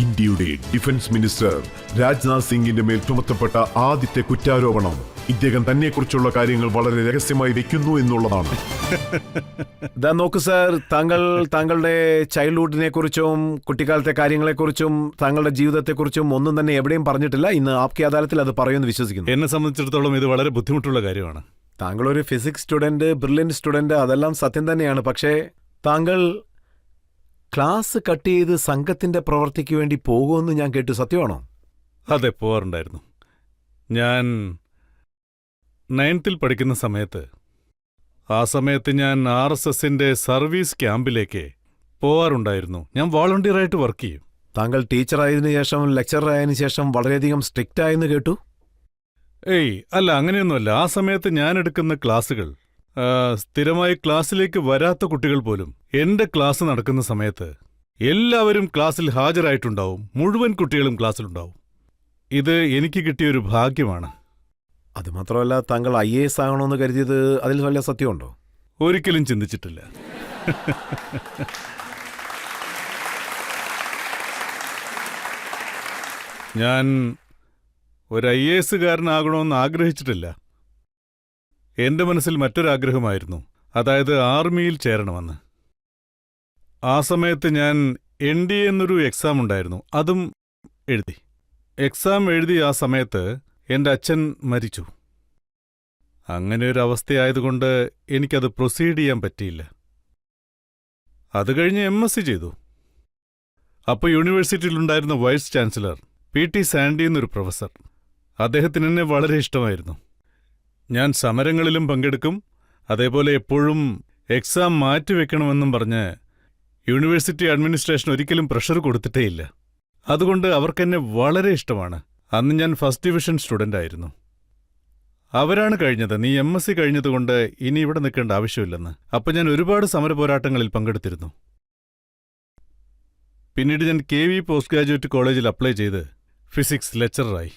ഇന്ത്യയുടെ defence minister Rajnath സിംഗിന്റെ മേൽ ചുമത്തപ്പെട്ട ആദ്യത്തെ കുറ്റാരോപണം ഇദ്ദേഹം തന്നെക്കുറിച്ചുള്ള കാര്യങ്ങൾ വളരെ രഹസ്യമായി വെക്കുന്നു എന്നുള്ളതാണ്. നോക്കൂ സാർ, താങ്കളുടെ ചൈൽഡ്ഹുഡിനെ കുറിച്ചും കുട്ടിക്കാലത്തെ കാര്യങ്ങളെക്കുറിച്ചും താങ്കളുടെ ജീവിതത്തെക്കുറിച്ചും ഒന്നും തന്നെ എവിടെയും പറഞ്ഞിട്ടില്ല. ഇന്ന് ആപ്കി അദാലത്തിൽ അത് പറയുമെന്ന് വിശ്വസിക്കുന്നു. എന്നെ സംബന്ധിച്ചിടത്തോളം ഇത് വളരെ ബുദ്ധിമുട്ടുള്ള കാര്യമാണ്. താങ്കളൊരു ഫിസിക്സ് സ്റ്റുഡന്റ്, ബ്രില്യന്റ് സ്റ്റുഡന്റ്, അതെല്ലാം സത്യം തന്നെയാണ്. പക്ഷേ താങ്കൾ ക്ലാസ് കട്ട് ചെയ്ത് സംഘത്തിന്റെ പ്രവൃത്തിക്ക് വേണ്ടി പോകുമെന്ന് ഞാൻ കേട്ടു. സത്യമാണോ? അതെ, പോവാറുണ്ടായിരുന്നു. ഞാൻ 9th പഠിക്കുന്ന സമയത്ത് ഞാൻ RSSന്റെ സർവീസ് ക്യാമ്പിലേക്ക് പോവാറുണ്ടായിരുന്നു. ഞാൻ വോളണ്ടിയറായിട്ട് വർക്ക് ചെയ്യും. താങ്കൾ ടീച്ചറായതിനു ശേഷം, ലെക്ചറർ ആയതിനു ശേഷം വളരെയധികം സ്ട്രിക്റ്റ് ആയെന്ന് കേട്ടു. അല്ല, അങ്ങനെയൊന്നുമല്ല. ആ സമയത്ത് ഞാൻ എടുക്കുന്ന ക്ലാസ്സുകൾ സ്ഥിരമായി ക്ലാസ്സിലേക്ക് വരാത്ത കുട്ടികൾ പോലും എന്റെ ക്ലാസ് നടക്കുന്ന സമയത്ത് എല്ലാവരും ക്ലാസ്സിൽ ഹാജരായിട്ടുണ്ടാവും. മുഴുവൻ കുട്ടികളും ക്ലാസ്സിലുണ്ടാവും. ഇത് എനിക്ക് കിട്ടിയൊരു ഭാഗ്യമാണ്. അതുമാത്രമല്ല, താങ്കൾ IAS ആകണമെന്ന് കരുതിയത് അതിൽ വല്ല സത്യമുണ്ടോ? ഒരിക്കലും ചിന്തിച്ചിട്ടില്ല. ഞാൻ ഒരു IASകാരനാകണമെന്ന് ആഗ്രഹിച്ചിട്ടില്ല. എന്റെ മനസ്സിൽ മറ്റൊരാഗ്രഹമായിരുന്നു, അതായത് ആർമിയിൽ ചേരണമെന്ന്. ആ സമയത്ത് ഞാൻ NDA എന്നൊരു എക്സാം ഉണ്ടായിരുന്നു, അതും എഴുതി. എക്സാം എഴുതി ആ സമയത്ത് എൻ്റെ അച്ഛൻ മരിച്ചു. അങ്ങനെയൊരവസ്ഥയായതുകൊണ്ട് എനിക്കത് പ്രൊസീഡ് ചെയ്യാൻ പറ്റിയില്ല. അത് കഴിഞ്ഞ് MSc ചെയ്തു. അപ്പോൾ യൂണിവേഴ്സിറ്റിയിലുണ്ടായിരുന്ന വൈസ് ചാൻസലർ PT സാൻഡി എന്നൊരു പ്രൊഫസർ, അദ്ദേഹത്തിന് എന്നെ വളരെ ഇഷ്ടമായിരുന്നു. ഞാൻ സമരങ്ങളിലും പങ്കെടുക്കും, അതേപോലെ എപ്പോഴും എക്സാം മാറ്റിവെക്കണമെന്നും പറഞ്ഞ് യൂണിവേഴ്സിറ്റി അഡ്മിനിസ്ട്രേഷൻ ഒരിക്കലും പ്രഷർ കൊടുത്തിട്ടേയില്ല. അതുകൊണ്ട് അവർക്കെന്നെ വളരെ ഇഷ്ടമാണ്. അന്ന് ഞാൻ ഫസ്റ്റ് ഡിവിഷൻ സ്റ്റുഡൻ്റായിരുന്നു. അവരാണ് കഴിഞ്ഞത്, നീ MSc കഴിഞ്ഞതുകൊണ്ട് ഇനി ഇവിടെ നിൽക്കേണ്ട ആവശ്യമില്ലെന്ന്. അപ്പം ഞാൻ ഒരുപാട് സമരപോരാട്ടങ്ങളിൽ പങ്കെടുത്തിരുന്നു. പിന്നീട് ഞാൻ KV പോസ്റ്റ് ഗ്രാജുവേറ്റ് കോളേജിൽ അപ്ലൈ ചെയ്ത് ഫിസിക്സ് ലെക്ചററായി.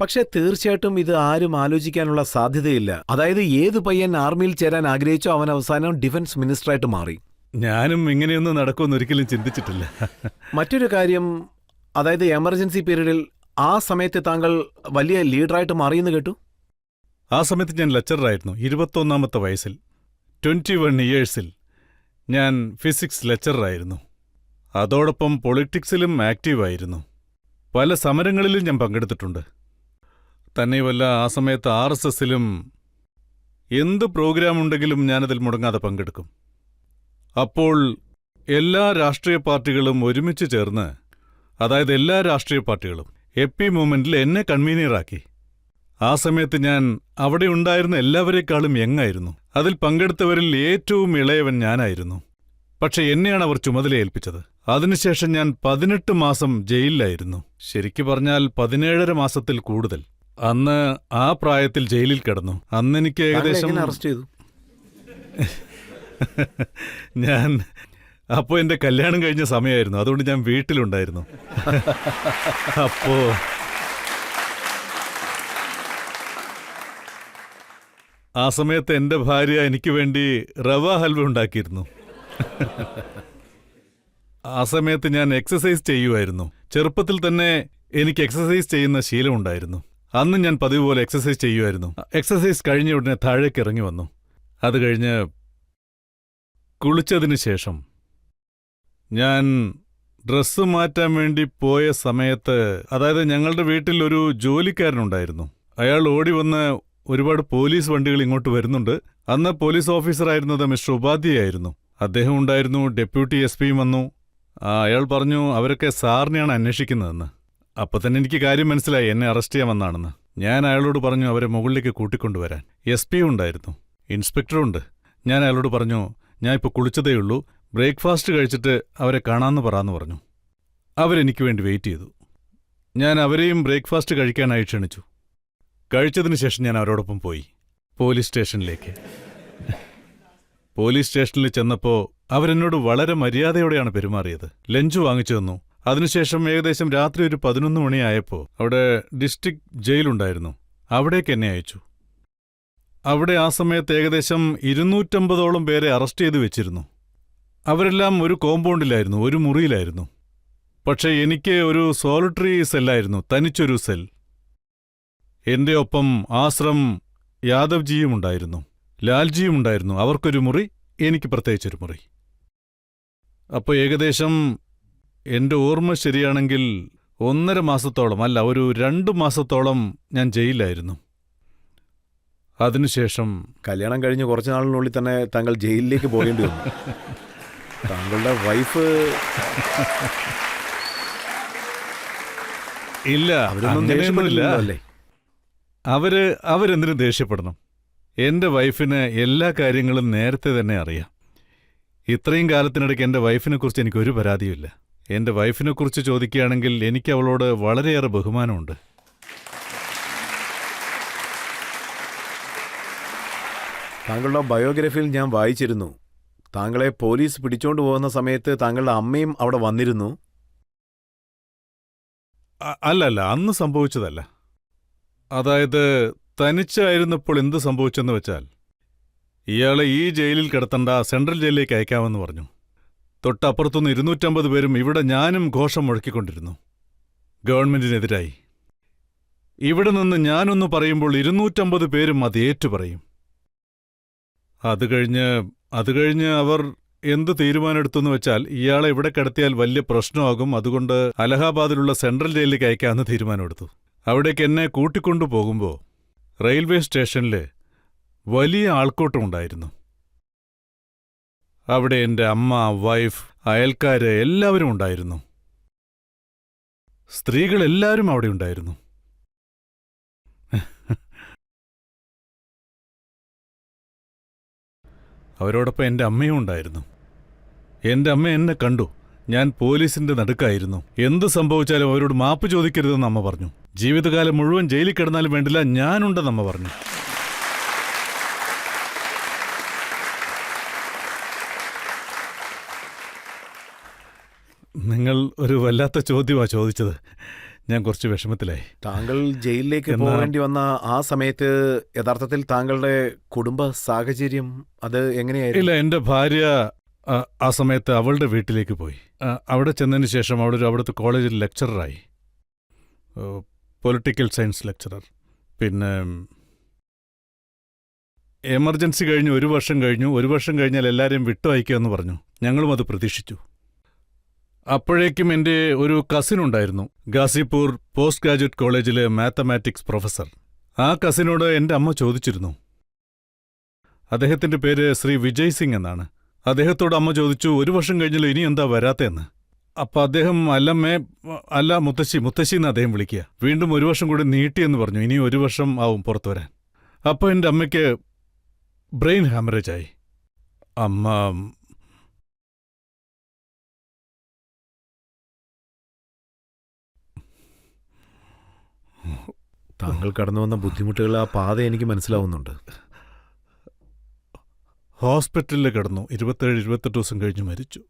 പക്ഷേ തീർച്ചയായിട്ടും ഇത് ആരും ആലോചിക്കാനുള്ള സാധ്യതയില്ല. അതായത് ഏത് പയ്യൻ ആർമിയിൽ ചേരാൻ ആഗ്രഹിച്ചോ അവൻ അവസാനം ഡിഫൻസ് മിനിസ്റ്ററായിട്ട് മാറി. ഞാനും ഇങ്ങനെയൊന്നും നടക്കുമെന്ന് ഒരിക്കലും ചിന്തിച്ചിട്ടില്ല. മറ്റൊരു കാര്യം, അതായത് എമർജൻസി പീരീഡിൽ ആ സമയത്ത് താങ്കൾ വലിയ ലീഡറായിട്ട് മാറിയെന്ന് കേട്ടു. ആ സമയത്ത് ഞാൻ ലെക്ചറായിരുന്നു. 21ാമത്തെ വയസ്സിൽ 21 ഇയേഴ്സിൽ ഞാൻ ഫിസിക്സ് ലെക്ചറായിരുന്നു. അതോടൊപ്പം പൊളിറ്റിക്സിലും ആക്റ്റീവായിരുന്നു. പല സമരങ്ങളിലും ഞാൻ പങ്കെടുത്തിട്ടുണ്ട്. തന്നെയുമല്ല, ആ സമയത്ത് RSSലും എന്ത് പ്രോഗ്രാമുണ്ടെങ്കിലും ഞാനതിൽ മുടങ്ങാതെ പങ്കെടുക്കും. അപ്പോൾ എല്ലാ രാഷ്ട്രീയ പാർട്ടികളും ഒരുമിച്ച് ചേർന്ന്, അതായത് എല്ലാ രാഷ്ട്രീയ പാർട്ടികളും എപ്പി മൂവ്മെന്റിൽ എന്നെ കൺവീനിയറാക്കി. ആ സമയത്ത് ഞാൻ അവിടെ ഉണ്ടായിരുന്ന എല്ലാവരേക്കാളും യങ്ങായിരുന്നു. അതിൽ പങ്കെടുത്തവരിൽ ഏറ്റവും ഇളയവൻ ഞാനായിരുന്നു. പക്ഷെ എന്നെയാണ് അവർ ചുമതലയേൽപ്പിച്ചത്. അതിനുശേഷം ഞാൻ 18 മാസം ജയിലിലായിരുന്നു. ശരിക്കു പറഞ്ഞാൽ 17.5 മാസത്തിൽ കൂടുതൽ. അന്ന് ആ പ്രായത്തിൽ ജയിലിൽ കിടന്നു. അന്നെനിക്ക് ഏകദേശം അറസ്റ്റ് ചെയ്തു. ഞാൻ അപ്പോൾ എൻ്റെ കല്യാണം കഴിഞ്ഞ സമയമായിരുന്നു. അതുകൊണ്ട് ഞാൻ വീട്ടിലുണ്ടായിരുന്നു. ആ സമയത്ത് എൻ്റെ ഭാര്യ എനിക്ക് വേണ്ടി റവ ഹൽവ ഉണ്ടാക്കിയിരുന്നു. ആ സമയത്ത് ഞാൻ എക്സസൈസ് ചെയ്യുമായിരുന്നു. ചെറുപ്പത്തിൽ തന്നെ എനിക്ക് എക്സസൈസ് ചെയ്യുന്ന ശീലമുണ്ടായിരുന്നു. അന്ന് ഞാൻ പതിവ് പോലെ എക്സസൈസ് ചെയ്യുമായിരുന്നു. എക്സസൈസ് കഴിഞ്ഞ ഉടനെ താഴേക്ക് ഇറങ്ങി വന്നു. അത് കഴിഞ്ഞ് കുളിച്ചതിന് ശേഷം ഞാൻ ഡ്രസ്സ് മാറ്റാൻ വേണ്ടി പോയ സമയത്ത്, അതായത് ഞങ്ങളുടെ വീട്ടിൽ ഒരു ജോലിക്കാരനുണ്ടായിരുന്നു. അയാൾ ഓടി വന്ന്, ഒരുപാട് പോലീസ് വണ്ടികൾ ഇങ്ങോട്ട് വരുന്നുണ്ട്. അന്ന് പോലീസ് ഓഫീസറായിരുന്നത് മിസ്റ്റർ ഉപാധ്യായായിരുന്നു. അദ്ദേഹം ഉണ്ടായിരുന്നു. ഡെപ്യൂട്ടി SP വന്നു. അയാൾ പറഞ്ഞു അവരൊക്കെ സാറിനെയാണ് അന്വേഷിക്കുന്നതെന്ന്. അപ്പം തന്നെ എനിക്ക് കാര്യം മനസ്സിലായി, എന്നെ അറസ്റ്റ് ചെയ്യാൻ വന്നാണെന്ന്. ഞാൻ അയാളോട് പറഞ്ഞു അവരെ മുകളിലേക്ക് കൂട്ടിക്കൊണ്ടുവരാൻ. SP ഉണ്ടായിരുന്നു, ഇൻസ്പെക്ടറുണ്ട്. ഞാൻ അയാളോട് പറഞ്ഞു, ഞാൻ ഇപ്പോൾ കുളിച്ചതേയുള്ളൂ, ബ്രേക്ക്ഫാസ്റ്റ് കഴിച്ചിട്ട് അവരെ കാണാമെന്ന് പറയാമെന്ന് പറഞ്ഞു. അവരെനിക്ക് വേണ്ടി വെയിറ്റ് ചെയ്തു. ഞാൻ അവരെയും ബ്രേക്ക്ഫാസ്റ്റ് കഴിക്കാനായി ക്ഷണിച്ചു. കഴിച്ചതിന് ശേഷം ഞാൻ അവരോടൊപ്പം പോയി പോലീസ് സ്റ്റേഷനിലേക്ക്. പോലീസ് സ്റ്റേഷനിൽ ചെന്നപ്പോൾ അവരെന്നോട് വളരെ മര്യാദയോടെയാണ് പെരുമാറിയത്. ലഞ്ച് വാങ്ങിച്ചു തന്നു. അതിനുശേഷം ഏകദേശം രാത്രി ഒരു 11 മണിയായപ്പോൾ അവിടെ ഡിസ്ട്രിക്ട് ജയിലുണ്ടായിരുന്നു, അവിടേക്ക് എന്നെ അയച്ചു. അവിടെ ആ സമയത്ത് ഏകദേശം 250ഓളം പേരെ അറസ്റ്റ് ചെയ്ത് വെച്ചിരുന്നു. അവരെല്ലാം ഒരു കോമ്പൗണ്ടിലായിരുന്നു, ഒരു മുറിയിലായിരുന്നു. പക്ഷേ എനിക്ക് ഒരു സോളിറ്ററി സെല്ലായിരുന്നു, തനിച്ചൊരു സെൽ. എന്റെ ഒപ്പം ആശ്രം യാദവ്ജിയും ഉണ്ടായിരുന്നു, ലാൽജിയും ഉണ്ടായിരുന്നു. അവർക്കൊരു മുറി, എനിക്ക് പ്രത്യേകിച്ചൊരു മുറി. അപ്പോൾ ഏകദേശം എന്റെ ഓർമ്മ ശരിയാണെങ്കിൽ 1.5 മാസത്തോളം, അല്ല, ഒരു 2 മാസത്തോളം ഞാൻ ജയിലിലായിരുന്നു. അതിനുശേഷം കല്യാണം കഴിഞ്ഞ് കുറച്ച് നാളിനുള്ളിൽ തന്നെ താങ്കൾ ജയിലിലേക്ക് പോകേണ്ടി വന്നു. താങ്കളുടെ വൈഫ് ഇല്ല, അവരൊന്നും അങ്ങനെയൊന്നുമില്ല. ദേഷ്യപ്പെട്ടില്ലല്ലോ അല്ലേ? അവരെന്തിനു ദേഷ്യപ്പെടണം? എന്റെ വൈഫിന് എല്ലാ കാര്യങ്ങളും നേരത്തെ തന്നെ അറിയാം. ഇത്രയും കാലത്തിനിടയ്ക്ക് എന്റെ വൈഫിനെക്കുറിച്ച് എനിക്കൊരു പരാതിയുമില്ല. എന്റെ വൈഫിനെക്കുറിച്ച് ചോദിക്കുകയാണെങ്കിൽ എനിക്ക് അവളോട് വളരെയേറെ ബഹുമാനമുണ്ട്. താങ്കളുടെ ബയോഗ്രഫിയിൽ ഞാൻ വായിച്ചിരുന്നു, താങ്കളെ പോലീസ് പിടിച്ചോണ്ട് പോകുന്ന സമയത്ത് താങ്കളുടെ അമ്മയും അവിടെ വന്നിരുന്നു. അല്ലല്ല, അന്ന് സംഭവിച്ചതല്ല. അതായത് തനിച്ചായിരുന്നപ്പോൾ എന്ത് സംഭവിച്ചെന്ന് വെച്ചാൽ, ഇയാളെ ഈ ജയിലിൽ കിടത്തണ്ട, സെൻട്രൽ ജയിലിലേക്ക് അയക്കാമെന്ന് പറഞ്ഞു. തൊട്ടപ്പുറത്തുനിന്ന് 250 പേരും ഇവിടെ ഞാനും ഘോഷം മുഴക്കിക്കൊണ്ടിരുന്നു, ഗവൺമെന്റിനെതിരായി. ഇവിടെ നിന്ന് ഞാനൊന്ന് പറയുമ്പോൾ 250 പേരും അത് ഏറ്റുപറയും. അത് കഴിഞ്ഞ് അവർ എന്ത് തീരുമാനമെടുത്തെന്ന് വെച്ചാൽ, ഇയാളെ ഇവിടെ കിടത്തിയാൽ വലിയ പ്രശ്നമാകും, അതുകൊണ്ട് അലഹാബാദിലുള്ള സെൻട്രൽ ജയിലിലേക്ക് അയക്കാമെന്ന് തീരുമാനമെടുത്തു. അവിടേക്ക് എന്നെ കൂട്ടിക്കൊണ്ടു പോകുമ്പോൾ റെയിൽവേ സ്റ്റേഷനിൽ വലിയ ആൾക്കൂട്ടമുണ്ടായിരുന്നു. അവിടെ എന്റെ അമ്മ, വൈഫ്, അയൽക്കാര് എല്ലാവരും ഉണ്ടായിരുന്നു. സ്ത്രീകളെല്ലാവരും അവിടെ ഉണ്ടായിരുന്നു. അവരോടൊപ്പം എന്റെ അമ്മയും ഉണ്ടായിരുന്നു. എന്റെ അമ്മ എന്നെ കണ്ടു. ഞാൻ പോലീസിന്റെ നടുക്കായിരുന്നു. എന്ത് സംഭവിച്ചാലും അവരോട് മാപ്പ് ചോദിക്കരുതെന്ന് അമ്മ പറഞ്ഞു. ജീവിതകാലം മുഴുവൻ ജയിലിൽ കിടന്നാലും വേണ്ടില്ല, ഞാനുണ്ടെന്ന് അമ്മ പറഞ്ഞു. നിങ്ങൾ ഒരു വല്ലാത്ത ചോദ്യമാ ചോദിച്ചത്. ഞാൻ കുറച്ച് വിഷമത്തിലായി. താങ്കൾ ജയിലിലേക്ക് പോകേണ്ടി വന്ന ആ സമയത്ത് യഥാർത്ഥത്തിൽ താങ്കളുടെ കുടുംബ സാഹചര്യം അത് എങ്ങനെയായിരുന്നു? ഇല്ല, എന്റെ ഭാര്യ ആ സമയത്ത് അവളുടെ വീട്ടിലേക്ക് പോയി. അവിടെ ചെന്നതിന് ശേഷം അവിടുത്തെ കോളേജിൽ ലെക്ചററായി, പൊളിറ്റിക്കൽ സയൻസ് ലെക്ചറർ. പിന്നെ എമർജൻസി കഴിഞ്ഞ് 1 വർഷം കഴിഞ്ഞു. 1 വർഷം കഴിഞ്ഞാൽ എല്ലാവരെയും വിട്ടു അയക്കുമെന്ന് പറഞ്ഞു. ഞങ്ങളും അത് പ്രതീക്ഷിച്ചു. അപ്പോഴേക്കും എൻ്റെ ഒരു കസിൻ ഉണ്ടായിരുന്നു, ഗാസിപൂർ പോസ്റ്റ് ഗ്രാജുവേറ്റ് കോളേജിലെ മാത്തമാറ്റിക്സ് പ്രൊഫസർ. ആ കസിനോട് എൻ്റെ അമ്മ ചോദിച്ചിരുന്നു. അദ്ദേഹത്തിന്റെ പേര് ശ്രീ വിജയ് സിംഗ് എന്നാണ്. അദ്ദേഹത്തോട് അമ്മ ചോദിച്ചു, 1 വർഷം കഴിഞ്ഞല്ലോ, ഇനി എന്താ വരാത്തതെന്ന്. അപ്പം അദ്ദേഹം അല്ല മുത്തശ്ശി എന്ന് അദ്ദേഹം വിളിക്കുക. വീണ്ടും 1 വർഷം കൂടി നീട്ടിയെന്ന് പറഞ്ഞു. ഇനി 1 വർഷം ആവും പുറത്തു വരാൻ. അപ്പോൾ എൻ്റെ അമ്മയ്ക്ക് ബ്രെയിൻ ഹാമറേജ് ആയി. അമ്മ താങ്കൾ കടന്നു വന്ന ബുദ്ധിമുട്ടുകൾ, ആ പാത എനിക്ക് മനസ്സിലാവുന്നുണ്ട്. ഹോസ്പിറ്റലിൽ കിടന്നു. 27-28 ദിവസം കഴിഞ്ഞ് മരിച്ചു.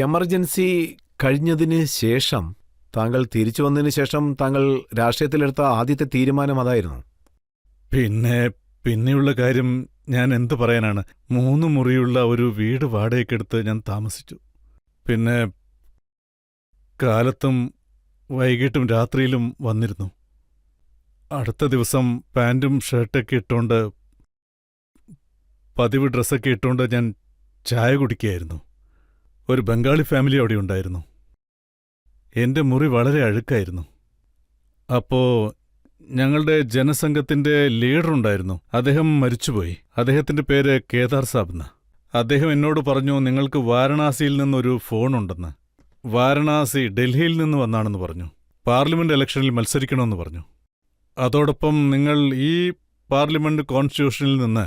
എമർജൻസി കഴിഞ്ഞതിന് ശേഷം, താങ്കൾ തിരിച്ചു വന്നതിന് ശേഷം താങ്കൾ രാഷ്ട്രീയത്തിലെടുത്ത ആദ്യത്തെ തീരുമാനം അതായിരുന്നു? പിന്നെയുള്ള കാര്യം ഞാൻ എന്തു പറയാനാണ്. 3 മുറിയുള്ള ഒരു വീട് വാടകയ്ക്കെടുത്ത് ഞാൻ താമസിച്ചു. പിന്നെ കാലത്തും വൈകിട്ടും രാത്രിയിലും വന്നിരുന്നു. അടുത്ത ദിവസം പാൻറ്റും ഷർട്ടൊക്കെ ഇട്ടുകൊണ്ട്, പതിവ് ഡ്രസ്സൊക്കെ ഇട്ടുകൊണ്ട് ഞാൻ ചായ കുടിക്കുകയായിരുന്നു. ഒരു ബംഗാളി ഫാമിലി അവിടെ ഉണ്ടായിരുന്നു. എൻ്റെ മുറി വളരെ അഴുക്കായിരുന്നു. അപ്പോൾ ഞങ്ങളുടെ ജനസംഘത്തിൻ്റെ ലീഡറുണ്ടായിരുന്നു. അദ്ദേഹം മരിച്ചുപോയി. അദ്ദേഹത്തിൻ്റെ പേര് കേദാർ സാബ് എന്ന്. അദ്ദേഹം എന്നോട് പറഞ്ഞു, നിങ്ങൾക്ക് വാരണാസിയിൽ നിന്നൊരു ഫോണുണ്ടെന്ന്. വാരണാസി ഡൽഹിയിൽ നിന്ന് വന്നാണെന്ന് പറഞ്ഞു. പാർലമെന്റ് ഇലക്ഷനിൽ മത്സരിക്കണമെന്ന് പറഞ്ഞു. അതോടൊപ്പം നിങ്ങൾ ഈ പാർലമെന്റ് കോൺസ്റ്റിറ്റ്യൂഷനിൽ നിന്ന്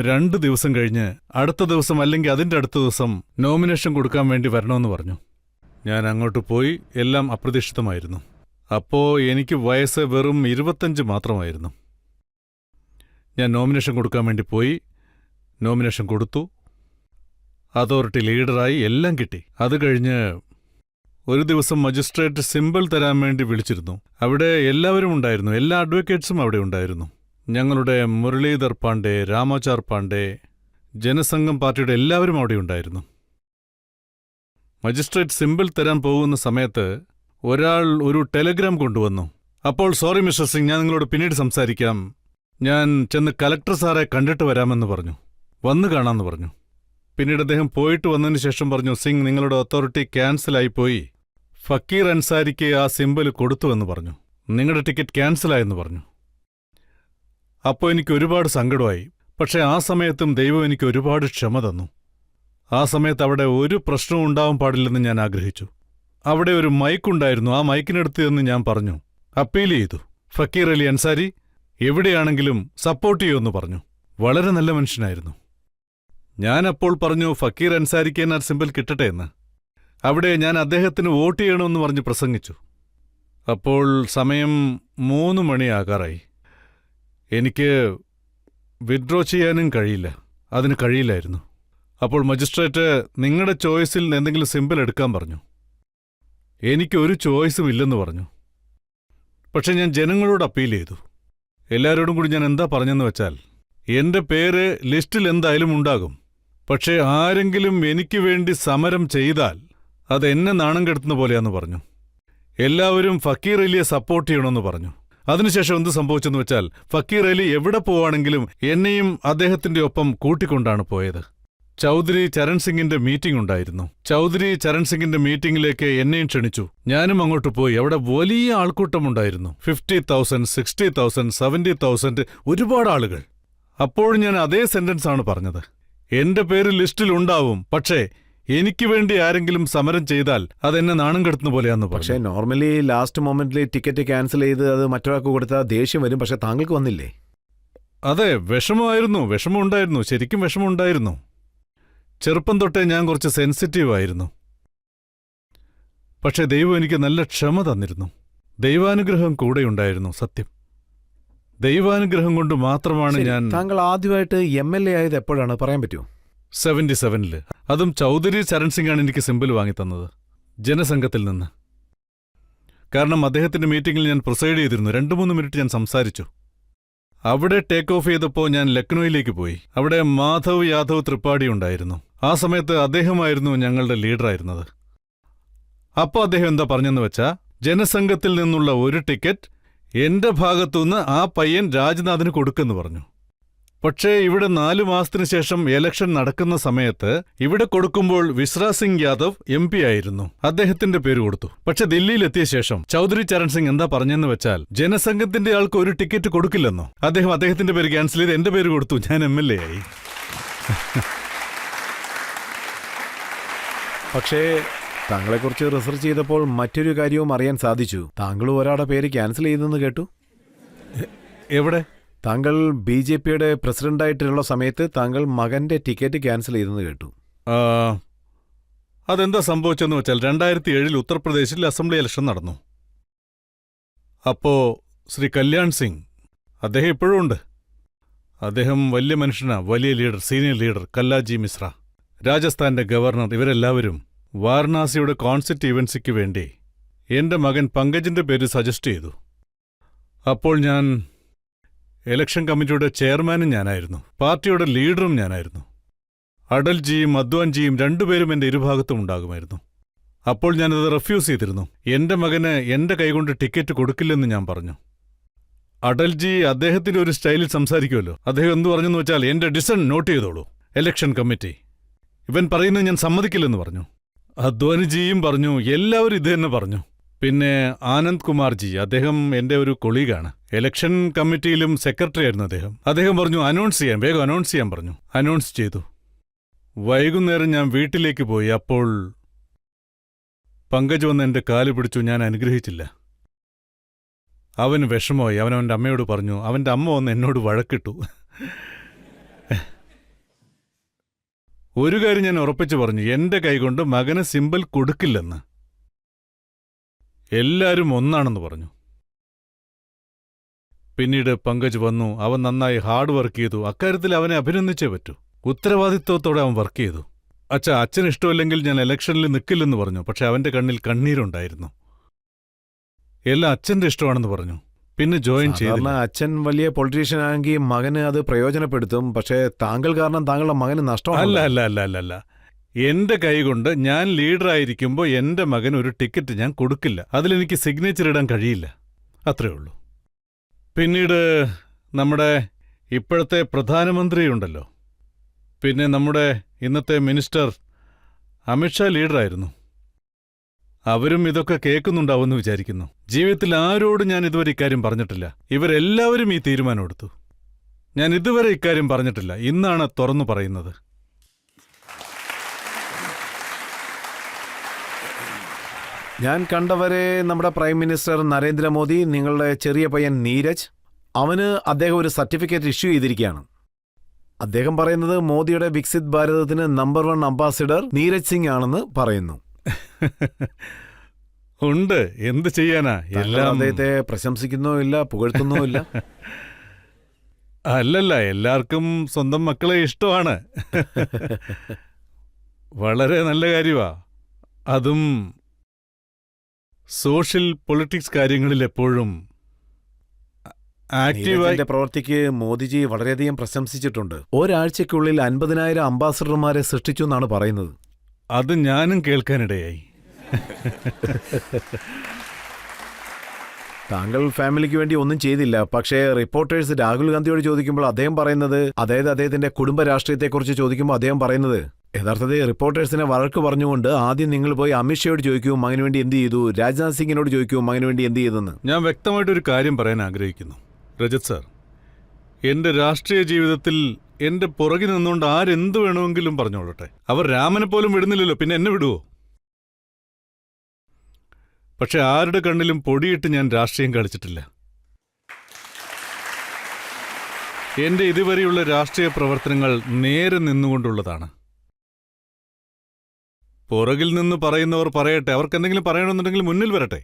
2 ദിവസം കഴിഞ്ഞ് അടുത്ത ദിവസം അല്ലെങ്കിൽ അതിൻ്റെ അടുത്ത ദിവസം നോമിനേഷൻ കൊടുക്കാൻ വേണ്ടി വരണമെന്ന് പറഞ്ഞു. ഞാൻ അങ്ങോട്ട് പോയി. എല്ലാം അപ്രതീക്ഷിതമായിരുന്നു. അപ്പോൾ എനിക്ക് വയസ്സ് വെറും 25 മാത്രമായിരുന്നു. ഞാൻ നോമിനേഷൻ കൊടുക്കാൻ വേണ്ടി പോയി. നോമിനേഷൻ കൊടുത്തു. അതോറിറ്റി ലീഡറായി. എല്ലാം കിട്ടി. അത് കഴിഞ്ഞ് ഒരു ദിവസം മജിസ്ട്രേറ്റ് സിമ്പിൾ തരാൻ വേണ്ടി വിളിച്ചിരുന്നു. അവിടെ എല്ലാവരും ഉണ്ടായിരുന്നു. എല്ലാ അഡ്വക്കേറ്റ്സും അവിടെ ഉണ്ടായിരുന്നു. ഞങ്ങളുടെ മുരളീധർ പാണ്ഡെ, രാമാചാർ പാണ്ഡെ, ജനസംഘം പാർട്ടിയുടെ എല്ലാവരും അവിടെ ഉണ്ടായിരുന്നു. മജിസ്ട്രേറ്റ് സിമ്പിൾ തരാൻ പോകുന്ന സമയത്ത് ഒരാൾ ഒരു ടെലഗ്രാം കൊണ്ടുവന്നു. അപ്പോൾ സോറി മിസ്റ്റർ സിംഗ്, ഞാൻ നിങ്ങളോട് പിന്നീട് സംസാരിക്കാം, ഞാൻ ചെന്ന് കലക്ടർ സാറെ കണ്ടിട്ട് വരാമെന്ന് പറഞ്ഞു. വന്നു കാണാമെന്ന് പറഞ്ഞു. പിന്നീട് അദ്ദേഹം പോയിട്ട് വന്നതിന് ശേഷം പറഞ്ഞു, സിംഗ്, നിങ്ങളുടെ അതോറിറ്റി ക്യാൻസലായിപ്പോയി, ഫക്കീർ അൻസാരിക്ക് ആ സിമ്പിൾ കൊടുത്തുവെന്ന് പറഞ്ഞു. നിങ്ങളുടെ ടിക്കറ്റ് ക്യാൻസലായെന്ന് പറഞ്ഞു. അപ്പോൾ എനിക്ക് ഒരുപാട് സങ്കടമായി. പക്ഷേ ആ സമയത്തും ദൈവം എനിക്ക് ഒരുപാട് ക്ഷമ തന്നു. ആ സമയത്ത് അവിടെ ഒരു പ്രശ്നവും ഉണ്ടാവാൻ പാടില്ലെന്ന് ഞാൻ ആഗ്രഹിച്ചു. അവിടെ ഒരു മൈക്കുണ്ടായിരുന്നു. ആ മൈക്കിനടുത്ത് എന്ന് ഞാൻ പറഞ്ഞു, അപ്പീൽ ചെയ്തു, ഫക്കീർ അലി അൻസാരി എവിടെയാണെങ്കിലും സപ്പോർട്ട് ചെയ്യുമെന്ന് പറഞ്ഞു. വളരെ നല്ല മനുഷ്യനായിരുന്നു. ഞാൻ അപ്പോൾ പറഞ്ഞു, ഫക്കീർ അൻസാരിക്ക് തന്നെ ആ സിമ്പിൾ കിട്ടട്ടെ എന്ന്. അവിടെ ഞാൻ അദ്ദേഹത്തിന് വോട്ട് ചെയ്യണമെന്ന് പറഞ്ഞ് പ്രസംഗിച്ചു. അപ്പോൾ സമയം 3 മണിയാകാറായി. എനിക്ക് വിഡ്രോ ചെയ്യാനും കഴിയില്ല, അതിന് കഴിയില്ലായിരുന്നു. അപ്പോൾ മജിസ്ട്രേറ്റ് നിങ്ങളുടെ ചോയ്സിൽ എന്തെങ്കിലും സിമ്പിൾ എടുക്കാൻ പറഞ്ഞു. എനിക്കൊരു ചോയ്സും ഇല്ലെന്ന് പറഞ്ഞു. പക്ഷെ ഞാൻ ജനങ്ങളോട് അപ്പീൽ ചെയ്തു. എല്ലാവരോടും കൂടി ഞാൻ എന്താ പറഞ്ഞെന്ന് വെച്ചാൽ, എന്റെ പേര് ലിസ്റ്റിൽ എന്തായാലും ഉണ്ടാകും, പക്ഷേ ആരെങ്കിലും എനിക്ക് വേണ്ടി സമരം ചെയ്താൽ അത് എന്നെ നാണം കെടുത്തുന്ന പോലെയാന്ന് പറഞ്ഞു. എല്ലാവരും ഫക്കീർ അലിയെ സപ്പോർട്ട് ചെയ്യണമെന്ന് പറഞ്ഞു. അതിനുശേഷം എന്ത് സംഭവിച്ചെന്ന് വെച്ചാൽ, ഫക്കീർ അലി എവിടെ പോവാണെങ്കിലും എന്നെയും അദ്ദേഹത്തിന്റെ ഒപ്പം കൂട്ടിക്കൊണ്ടാണ് പോയത്. ചൗധരി ചരൺ സിംഗിന്റെ മീറ്റിംഗ് ഉണ്ടായിരുന്നു. ചൗധരി ചരൺ സിംഗിന്റെ മീറ്റിംഗിലേക്ക് എന്നെയും ക്ഷണിച്ചു. ഞാനും അങ്ങോട്ട് പോയി. അവിടെ വലിയ ആൾക്കൂട്ടമുണ്ടായിരുന്നു. 50,000, 60,000, 70,000, ഒരുപാട് ആളുകൾ. അപ്പോൾ ഞാൻ അതേ സെന്റൻസ് ആണ് പറഞ്ഞത്, എന്റെ പേര് ലിസ്റ്റിലുണ്ടാവും, പക്ഷേ എനിക്ക് വേണ്ടി ആരെങ്കിലും സമരം ചെയ്താൽ അതെന്നെ നാണം കെടുത്തുന്ന പോലെയാന്ന് പറഞ്ഞു. പക്ഷേ നോർമലി ലാസ്റ്റ് മൊമെന്റിൽ ടിക്കറ്റ് ക്യാൻസൽ ചെയ്ത് അത് മറ്റൊരാൾക്ക് കൊടുത്താൽ ദേഷ്യം വരും. പക്ഷെ താങ്കൾക്ക് വന്നില്ലേ? അതെ, വിഷമമുണ്ടായിരുന്നു, ശരിക്കും വിഷമമുണ്ടായിരുന്നു. ചെറുപ്പം തൊട്ടേ ഞാൻ കുറച്ച് സെൻസിറ്റീവ് ആയിരുന്നു. പക്ഷെ ദൈവം എനിക്ക് നല്ല ക്ഷമ തന്നിരുന്നു. ദൈവാനുഗ്രഹം കൂടെയുണ്ടായിരുന്നു. സത്യം, ദൈവാനുഗ്രഹം കൊണ്ട് മാത്രമാണ് ഞാൻ. താങ്കൾ ആദ്യമായിട്ട് MLA ആയത് എപ്പോഴാണ്, പറയാൻ പറ്റുമോ? 77-ല്. അതും ചൗധരി ചരൺ സിംഗാണ് എനിക്ക് സിമ്പിൾ വാങ്ങിത്തന്നത്, ജനസംഘത്തിൽ നിന്ന്. കാരണം അദ്ദേഹത്തിന്റെ മീറ്റിംഗിൽ ഞാൻ പ്രിസൈഡ് ചെയ്തിരുന്നു. 2-3 മിനിറ്റ് ഞാൻ സംസാരിച്ചു. അവിടെ ടേക്ക് ഓഫ് ചെയ്തപ്പോൾ ഞാൻ ലക്നൌയിലേക്ക് പോയി. അവിടെ മാധവ് യാദവ് ത്രിപാഠി ഉണ്ടായിരുന്നു. ആ സമയത്ത് അദ്ദേഹമായിരുന്നു ഞങ്ങളുടെ ലീഡറായിരുന്നത്. അപ്പോൾ അദ്ദേഹം എന്താ പറഞ്ഞെന്ന് വെച്ചാ, ജനസംഘത്തിൽ നിന്നുള്ള ഒരു ടിക്കറ്റ് എന്റെ ഭാഗത്തുനിന്ന് ആ പയ്യൻ രാജ്നാഥിന് കൊടുക്കെന്ന് പറഞ്ഞു. പക്ഷേ ഇവിടെ 4 മാസത്തിനു ശേഷം ഇലക്ഷൻ നടക്കുന്ന സമയത്ത് ഇവിടെ കൊടുക്കുമ്പോൾ വിശ്രാജ് സിംഗ് യാദവ് MP ആയിരുന്നു. അദ്ദേഹത്തിന്റെ പേര് കൊടുത്തു. പക്ഷെ ദില്ലിയിലെത്തിയ ശേഷം ചൗധരി ചരൺ സിംഗ് എന്താ പറഞ്ഞെന്ന് വെച്ചാൽ, ജനസംഘത്തിന്റെ ആൾക്ക് ഒരു ടിക്കറ്റ് കൊടുക്കില്ലെന്നോ. അദ്ദേഹത്തിന്റെ പേര് ക്യാൻസൽ ചെയ്ത് എന്റെ പേര് കൊടുത്തു. ഞാൻ MLA ആയി. പക്ഷേ താങ്കളെക്കുറിച്ച് റിസർച്ച് ചെയ്തപ്പോൾ മറ്റൊരു കാര്യവും അറിയാൻ സാധിച്ചു. താങ്കൾ ഒരാളുടെ പേര് ക്യാൻസൽ ചെയ്തെന്ന് കേട്ടു. എവിടെ? താങ്കൾ BJPയുടെ പ്രസിഡന്റായിട്ടുള്ള സമയത്ത് താങ്കൾ മകന്റെ ടിക്കറ്റ് ക്യാൻസൽ ചെയ്തെന്ന് കേട്ടു. അതെന്താ സംഭവിച്ചെന്ന് വെച്ചാൽ, 2007 ഉത്തർപ്രദേശിൽ അസംബ്ലി ഇലക്ഷൻ നടന്നു. അപ്പോ ശ്രീ കല്യാൺ സിംഗ്, അദ്ദേഹം ഇപ്പോഴും ഉണ്ട്. അദ്ദേഹം വലിയ മനുഷ്യനാ, വലിയ leader, senior leader. Kallaji Mishra, രാജസ്ഥാന്റെ ഗവർണർ, ഇവരെല്ലാവരും വാരണാസിയുടെ കോൺസ്റ്റിറ്റ്യുവൻസിക്ക് വേണ്ടി എന്റെ മകൻ പങ്കജിന്റെ പേര് സജസ്റ്റ് ചെയ്തു. അപ്പോൾ ഞാൻ ഇലക്ഷൻ കമ്മിറ്റിയുടെ ചെയർമാനും ഞാനായിരുന്നു, പാർട്ടിയുടെ ലീഡറും ഞാനായിരുന്നു. അടൽജിയും അദ്വാൻജിയും 2 പേരും എന്റെ ഇരുഭാഗത്തും ഉണ്ടാകുമായിരുന്നു. അപ്പോൾ ഞാനത് റെഫ്യൂസ് ചെയ്തിരുന്നു. എന്റെ മകന് എന്റെ കൈകൊണ്ട് ടിക്കറ്റ് കൊടുക്കില്ലെന്ന് ഞാൻ പറഞ്ഞു. അടൽജി അദ്ദേഹത്തിന്റെ ഒരു സ്റ്റൈലിൽ സംസാരിക്കുമല്ലോ. അദ്ദേഹം എന്തു പറഞ്ഞെന്ന് വെച്ചാൽ, എന്റെ ഡിസിഷൻ നോട്ട് ചെയ്തോളൂ, ഇലക്ഷൻ കമ്മിറ്റി, ഇവൻ പറയുന്നത് ഞാൻ സമ്മതിക്കില്ലെന്ന് പറഞ്ഞു. അദ്വാനിജിയും പറഞ്ഞു, എല്ലാവരും ഇത് തന്നെ പറഞ്ഞു. പിന്നെ ആനന്ദ് കുമാർജി, അദ്ദേഹം എന്റെ ഒരു കൊളീഗാണ്. ഇലക്ഷൻ കമ്മിറ്റിയിലും സെക്രട്ടറി ആയിരുന്നു അദ്ദേഹം. അദ്ദേഹം പറഞ്ഞു വേഗം അനൗൺസ് ചെയ്യാൻ പറഞ്ഞു. അനൗൺസ് ചെയ്തു. വൈകുന്നേരം ഞാൻ വീട്ടിലേക്ക് പോയി. അപ്പോൾ പങ്കജ് വന്ന് എന്റെ കാല് പിടിച്ചു. ഞാൻ അനുഗ്രഹിച്ചില്ല. അവന് വിഷമമായി. അവനവന്റെ അമ്മയോട് പറഞ്ഞു. അവന്റെ അമ്മ വന്ന് എന്നോട് വഴക്കിട്ടു. ഒരു കാര്യം ഞാൻ ഉറപ്പിച്ചു പറഞ്ഞു, എന്റെ കൈകൊണ്ട് മകന് സിമ്പിൾ കൊടുക്കില്ലെന്ന്. എല്ലാരും ഒന്നാണെന്ന് പറഞ്ഞു. പിന്നീട് പങ്കജ് വന്നു. അവൻ നന്നായി ഹാർഡ് വർക്ക് ചെയ്തു. അക്കാര്യത്തിൽ അവനെ അഭിനന്ദിച്ചേ പറ്റൂ. ഉത്തരവാദിത്വത്തോടെ അവൻ വർക്ക് ചെയ്തു. അച്ഛന് ഇഷ്ടമില്ലെങ്കിൽ ഞാൻ ഇലക്ഷനിൽ നിൽക്കില്ലെന്ന് പറഞ്ഞു. പക്ഷെ അവന്റെ കണ്ണിൽ കണ്ണീരുണ്ടായിരുന്നു. എല്ലാം അച്ഛന്റെ ഇഷ്ടമാണെന്ന് പറഞ്ഞു. പിന്നെ ജോയിൻ ചെയ്തു. അച്ഛൻ വലിയ പൊളിറ്റീഷ്യൻ ആണെങ്കിൽ മകന് അത് പ്രയോജനപ്പെടുത്തും. പക്ഷേ താങ്കൾ കാരണം താങ്കളുടെ മകന് നഷ്ടമാണ്. അല്ല. എന്റെ കൈകൊണ്ട് ഞാൻ ലീഡറായിരിക്കുമ്പോൾ എന്റെ മകൻ ഒരു ടിക്കറ്റ് ഞാൻ കൊടുക്കില്ല. അതിലെനിക്ക് സിഗ്നേച്ചർ ഇടാൻ കഴിയില്ല. അത്രേ ഉള്ളൂ. പിന്നീട് നമ്മുടെ ഇപ്പോഴത്തെ പ്രധാനമന്ത്രിയുണ്ടല്ലോ, പിന്നെ നമ്മുടെ ഇന്നത്തെ മിനിസ്റ്റർ അമിത്ഷാ ലീഡറായിരുന്നു. അവരും ഇതൊക്കെ കേൾക്കുന്നുണ്ടാവുമെന്ന് വിചാരിക്കുന്നു. ജീവിതത്തിൽ ആരോടും ഞാൻ ഇതുവരെ ഇക്കാര്യം പറഞ്ഞിട്ടില്ല. ഇവരെല്ലാവരും ഈ തീരുമാനം എടുത്തു. ഞാൻ ഇതുവരെ ഇക്കാര്യം പറഞ്ഞിട്ടില്ല. ഇന്നാണ് തുറന്നു പറയുന്നത്. ഞാൻ കണ്ടവരെ നമ്മുടെ പ്രൈം മിനിസ്റ്റർ നരേന്ദ്രമോദി, നിങ്ങളുടെ ചെറിയ പയ്യൻ നീരജ്, അവന് അദ്ദേഹം ഒരു സർട്ടിഫിക്കറ്റ് ഇഷ്യൂ ചെയ്തിരിക്കുകയാണ്. അദ്ദേഹം പറയുന്നത് മോദിയുടെ വികസിത് ഭാരതത്തിന് നമ്പർ 1 അംബാസിഡർ നീരജ് സിംഗ് ആണെന്ന് പറയുന്നു. ഉണ്ട്, എന്ത് ചെയ്യാനാ, എല്ലാം അദ്ദേഹത്തെ പ്രശംസിക്കുന്നോ ഇല്ല, പുകഴ്ത്തുന്നോ ഇല്ല. അല്ലല്ല, എല്ലാവർക്കും സ്വന്തം മക്കളെ ഇഷ്ടമാണ്. വളരെ നല്ല കാര്യമാ. അതും സോഷ്യൽ പൊളിറ്റിക്സ് കാര്യങ്ങളിൽ എപ്പോഴും ആക്റ്റീവായി. നീരജിന്റെ പ്രവൃത്തിക്ക് മോദിജി വളരെയധികം പ്രശംസിച്ചിട്ടുണ്ട്. ഒരാഴ്ചയ്ക്കുള്ളിൽ 50,000 അംബാസഡർമാരെ സൃഷ്ടിച്ചു എന്നാണ് പറയുന്നത്. അത് ഞാനും കേൾക്കാനിടയായി. താങ്കൾ ഫാമിലിക്ക് വേണ്ടി ഒന്നും ചെയ്തില്ല. പക്ഷേ റിപ്പോർട്ടേഴ്സ് രാഹുൽ ഗാന്ധിയോട് ചോദിക്കുമ്പോൾ അദ്ദേഹം പറയുന്നത്, അതായത് അദ്ദേഹത്തിന്റെ കുടുംബ രാഷ്ട്രീയത്തെക്കുറിച്ച് ചോദിക്കുമ്പോൾ അദ്ദേഹം പറയുന്നത്, യഥാർത്ഥത്തിൽ റിപ്പോർട്ടേഴ്സിനെ വഴക്ക് പറഞ്ഞുകൊണ്ട് ആദ്യം നിങ്ങൾ പോയി അമിത്ഷയോട് ചോദിക്കൂ മകന് വേണ്ടി എന്ത് ചെയ്തു, രാജ്നാഥ് സിംഗിനോട് ചോദിക്കൂ മകന് വേണ്ടി എന്ത് ചെയ്തെന്ന്. ഞാൻ വ്യക്തമായിട്ടൊരു കാര്യം പറയാൻ ആഗ്രഹിക്കുന്നു രജത് സാർ. എന്റെ രാഷ്ട്രീയ ജീവിതത്തിൽ എന്റെ പുറകിൽ നിന്നുകൊണ്ട് ആരെന്ത് വേണമെങ്കിലും പറഞ്ഞോളട്ടെ. അവർ രാമനെ പോലും വിടുന്നില്ലല്ലോ, പിന്നെ എന്നെ വിടുവോ? പക്ഷെ ആരുടെ കണ്ണിലും പൊടിയിട്ട് ഞാൻ രാഷ്ട്രീയം കളിച്ചിട്ടില്ല. എന്റെ ഇതുവരെയുള്ള രാഷ്ട്രീയ പ്രവർത്തനങ്ങൾ നേരെ നിന്നുകൊണ്ടുള്ളതാണ്. പുറകിൽ നിന്ന് പറയുന്നവർ പറയട്ടെ, അവർക്ക് എന്തെങ്കിലും പറയണമെന്നുണ്ടെങ്കിൽ മുന്നിൽ വരട്ടെ.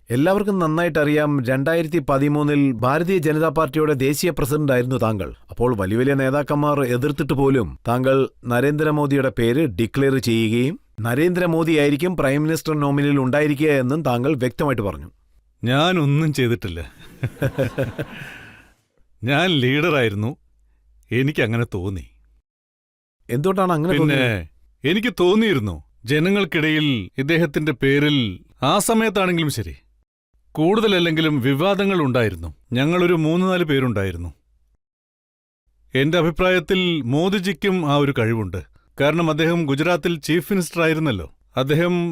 എല്ലാവർക്കും നന്നായിട്ട് അറിയാം, 2013 ഭാരതീയ ജനതാ പാർട്ടിയുടെ ദേശീയ പ്രസിഡന്റായിരുന്നു താങ്കൾ. അപ്പോൾ വലിയ വലിയ നേതാക്കന്മാർ എതിർത്തിട്ട് പോലും താങ്കൾ നരേന്ദ്രമോദിയുടെ പേര് ഡിക്ലെയർ ചെയ്യുകയും നരേന്ദ്രമോദി ആയിരിക്കും പ്രൈം മിനിസ്റ്റർ നോമിനിയിൽ ഉണ്ടായിരിക്കുക എന്നും താങ്കൾ വ്യക്തമായിട്ട് പറഞ്ഞു. ഞാനൊന്നും ചെയ്തിട്ടില്ല. ഞാൻ ലീഡറായിരുന്നു. എനിക്കങ്ങനെ തോന്നി. എന്തുകൊണ്ടാണ് അങ്ങനെ പിന്നെ തോന്നിയത്? എനിക്ക് തോന്നിയിരുന്നു ജനങ്ങൾക്കിടയിൽ ഇദ്ദേഹത്തിന്റെ പേരിൽ ആ സമയത്താണെങ്കിലും ശരി കൂടുതലല്ലെങ്കിലും വിവാദങ്ങൾ ഉണ്ടായിരുന്നു. ഞങ്ങളൊരു 3-4 പേരുണ്ടായിരുന്നു. എന്റെ അഭിപ്രായത്തിൽ മോദിജിക്കും ആ ഒരു കഴിവുണ്ട്. കാരണം അദ്ദേഹം ഗുജറാത്തിൽ ചീഫ് മിനിസ്റ്റർ ആയിരുന്നല്ലോ.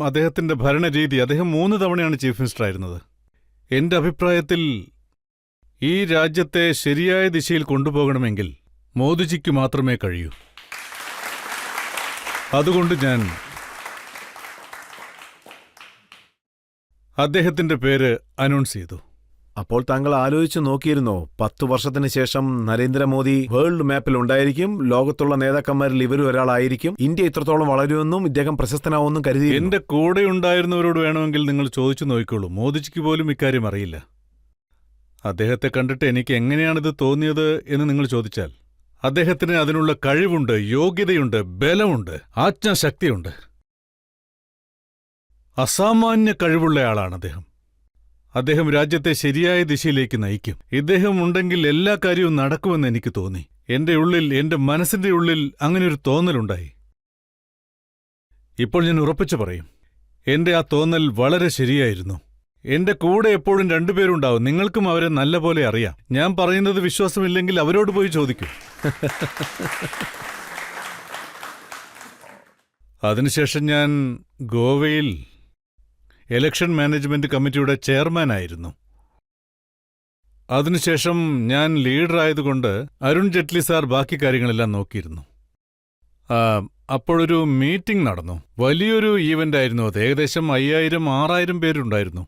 അദ്ദേഹത്തിന്റെ ഭരണരീതി, അദ്ദേഹം 3 തവണയാണ് ചീഫ് മിനിസ്റ്റർ ആയിരുന്നത്. എന്റെ അഭിപ്രായത്തിൽ ഈ രാജ്യത്തെ ശരിയായ ദിശയിൽ കൊണ്ടുപോകണമെങ്കിൽ മോദിജിക്ക് മാത്രമേ കഴിയൂ. അതുകൊണ്ട് ഞാൻ അദ്ദേഹത്തിന്റെ പേര് അനൗൺസ് ചെയ്തു. അപ്പോൾ താങ്കൾ ആലോചിച്ചു നോക്കിയിരുന്നോ, 10 വർഷത്തിന് ശേഷം നരേന്ദ്രമോദി വേൾഡ് മാപ്പിൽ ഉണ്ടായിരിക്കും, ലോകത്തുള്ള നേതാക്കന്മാരിൽ ഇവരും ഒരാളായിരിക്കും, ഇന്ത്യ ഇത്രത്തോളം വളരുമെന്നും ഇദ്ദേഹം പ്രശസ്തനാവുമെന്നും കരുതി. എന്റെ കൂടെ ഉണ്ടായിരുന്നവരോട് വേണമെങ്കിൽ നിങ്ങൾ ചോദിച്ചു നോക്കിക്കോളൂ. മോദിജിക്ക് പോലും ഇക്കാര്യം അറിയില്ല. അദ്ദേഹത്തെ കണ്ടിട്ട് എനിക്ക് എങ്ങനെയാണിത് തോന്നിയത് എന്ന് നിങ്ങൾ ചോദിച്ചാൽ, അദ്ദേഹത്തിന് അതിനുള്ള കഴിവുണ്ട്, യോഗ്യതയുണ്ട്, ബലമുണ്ട്, ആജ്ഞാശക്തിയുണ്ട്. അസാമാന്യ കഴിവുള്ളയാളാണ് അദ്ദേഹം. അദ്ദേഹം രാജ്യത്തെ ശരിയായ ദിശയിലേക്ക് നയിക്കും. ഇദ്ദേഹം ഉണ്ടെങ്കിൽ എല്ലാ കാര്യവും നടക്കുമെന്ന് എനിക്ക് തോന്നി. എന്റെ ഉള്ളിൽ, എന്റെ മനസ്സിന്റെ ഉള്ളിൽ അങ്ങനെയൊരു തോന്നലുണ്ടായി. ഇപ്പോൾ ഞാൻ ഉറപ്പിച്ചു പറയും, എന്റെ ആ തോന്നൽ വളരെ ശരിയായിരുന്നു. എന്റെ കൂടെ എപ്പോഴും 2 പേരുണ്ടാവും. നിങ്ങൾക്കും അവരെ നല്ലപോലെ അറിയാം. ഞാൻ പറയുന്നത് വിശ്വാസമില്ലെങ്കിൽ അവരോട് പോയി ചോദിക്കൂ. അതിനുശേഷം ഞാൻ ഗോവയിൽ ഇലക്ഷൻ മാനേജ്മെന്റ് കമ്മിറ്റിയുടെ ചെയർമാനായിരുന്നു. അതിനുശേഷം ഞാൻ ലീഡറായതുകൊണ്ട് അരുൺ ജെയ്റ്റ്ലി സാർ ബാക്കി കാര്യങ്ങളെല്ലാം നോക്കിയിരുന്നു. അപ്പോഴൊരു മീറ്റിംഗ് നടന്നു. വലിയൊരു ഈവന്റ് ആയിരുന്നു അത്. ഏകദേശം 5000-6000 പേരുണ്ടായിരുന്നു.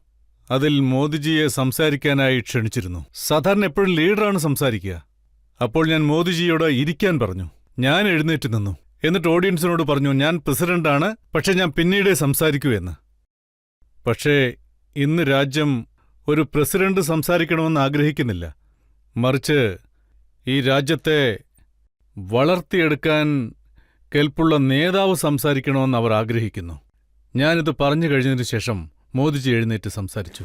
അതിൽ മോദിജിയെ സംസാരിക്കാനായി ക്ഷണിച്ചിരുന്നു. സാധാരണ എപ്പോഴും ലീഡറാണ് സംസാരിക്കുക. അപ്പോൾ ഞാൻ മോദിജിയോട് ഇരിക്കാൻ പറഞ്ഞു. ഞാൻ എഴുന്നേറ്റ് നിന്നു. എന്നിട്ട് ഓഡിയൻസിനോട് പറഞ്ഞു, ഞാൻ പ്രസിഡന്റാണ്, പക്ഷെ ഞാൻ പിന്നീടേ സംസാരിക്കൂ എന്ന്. പക്ഷേ ഇന്ന് രാജ്യം ഒരു പ്രസിഡന്റ് സംസാരിക്കണമെന്ന് ആഗ്രഹിക്കുന്നില്ല. മറിച്ച് ഈ രാജ്യത്തെ വളർത്തിയെടുക്കാൻ കെൽപ്പുള്ള നേതാവ് സംസാരിക്കണമെന്ന് അവർ ആഗ്രഹിക്കുന്നു. ഞാനിത് പറഞ്ഞു കഴിഞ്ഞതിന് ശേഷം മോദിജി എഴുന്നേറ്റ് സംസാരിച്ചു.